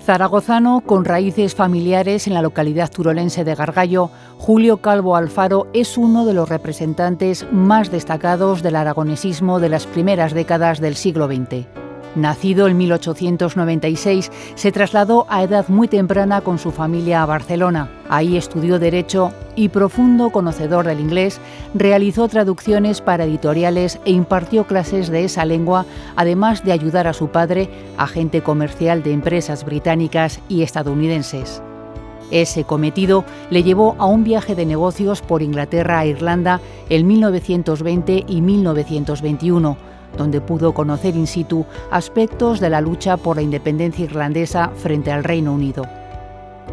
Zaragozano, con raíces familiares en la localidad turolense de Gargallo, Julio Calvo Alfaro es uno de los representantes más destacados del aragonesismo de las primeras décadas del siglo XX. Nacido en 1896, se trasladó a edad muy temprana con su familia a Barcelona. Ahí estudió Derecho y, profundo conocedor del inglés, realizó traducciones para editoriales e impartió clases de esa lengua, además de ayudar a su padre, agente comercial de empresas británicas y estadounidenses. Ese cometido le llevó a un viaje de negocios por Inglaterra e Irlanda en 1920 y 1921, donde pudo conocer in situ aspectos de la lucha por la independencia irlandesa frente al Reino Unido.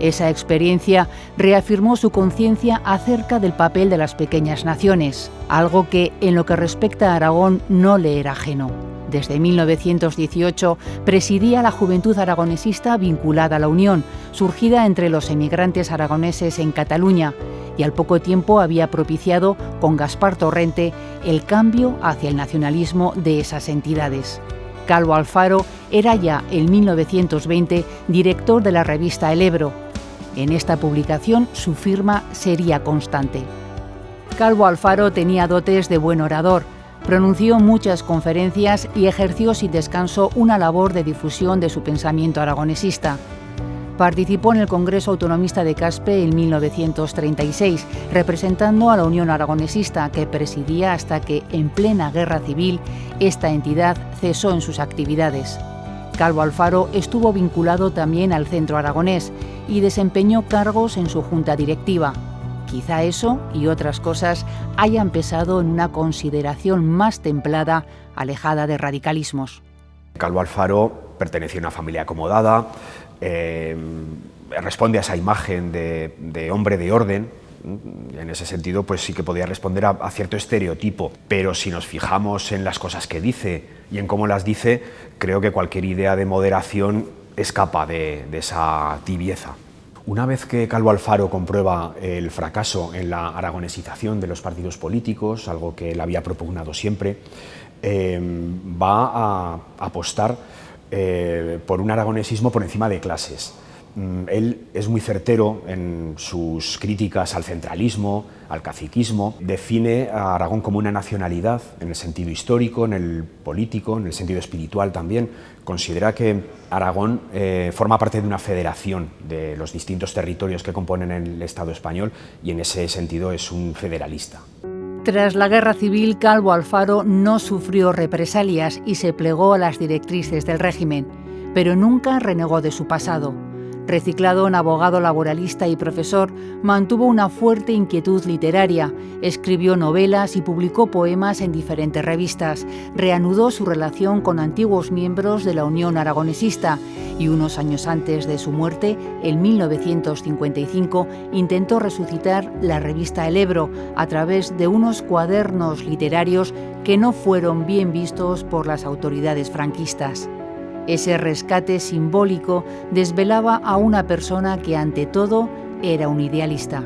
Esa experiencia reafirmó su conciencia acerca del papel de las pequeñas naciones, algo que, en lo que respecta a Aragón, no le era ajeno. Desde 1918 presidía la Juventud Aragonesista vinculada a la Unión, surgida entre los emigrantes aragoneses en Cataluña, y al poco tiempo había propiciado, con Gaspar Torrente, el cambio hacia el nacionalismo de esas entidades. Calvo Alfaro era ya en 1920 director de la revista El Ebro. En esta publicación su firma sería constante. Calvo Alfaro tenía dotes de buen orador, pronunció muchas conferencias y ejerció sin descanso una labor de difusión de su pensamiento aragonesista. Participó en el Congreso Autonomista de Caspe en 1936, representando a la Unión Aragonesista, que presidía hasta que, en plena guerra civil, esta entidad cesó en sus actividades. Calvo Alfaro estuvo vinculado también al Centro Aragonés y desempeñó cargos en su junta directiva. Quizá eso y otras cosas hayan pesado en una consideración más templada, alejada de radicalismos. Calvo Alfaro pertenecía a una familia acomodada, responde a esa imagen de hombre de orden. En ese sentido, pues sí que podía responder a cierto estereotipo, pero si nos fijamos en las cosas que dice y en cómo las dice, creo que cualquier idea de moderación escapa de esa tibieza. Una vez que Calvo Alfaro comprueba el fracaso en la aragonesización de los partidos políticos, algo que él había propugnado siempre, va a apostar por un aragonesismo por encima de clases. Él es muy certero en sus críticas al centralismo, al caciquismo. Define a Aragón como una nacionalidad en el sentido histórico, en el político, en el sentido espiritual también. Considera que Aragón forma parte de una federación de los distintos territorios que componen el Estado español y en ese sentido es un federalista. Tras la Guerra Civil, Calvo Alfaro no sufrió represalias y se plegó a las directrices del régimen, pero nunca renegó de su pasado. Reciclado en abogado laboralista y profesor, mantuvo una fuerte inquietud literaria, escribió novelas y publicó poemas en diferentes revistas, reanudó su relación con antiguos miembros de la Unión Aragonesista y unos años antes de su muerte, en 1955, intentó resucitar la revista El Ebro a través de unos cuadernos literarios que no fueron bien vistos por las autoridades franquistas. Ese rescate simbólico desvelaba a una persona que ante todo era un idealista.